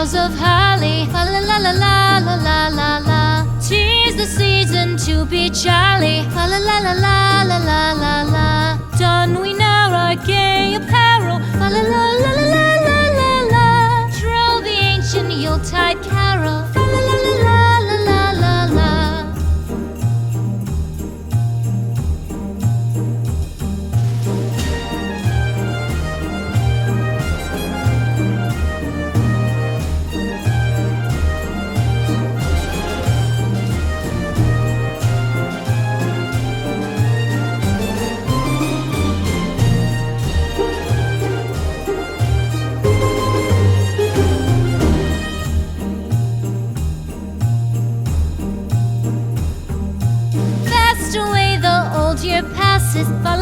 boughs of holly. La la la la la la la la la. 'Tis the season to be jolly. La la la la la la la la la. Don we now our gay apparel. La la la la la la la la la. Troll the ancient Yuletide carol. La la la la la la la la. Fast away the old year passes by.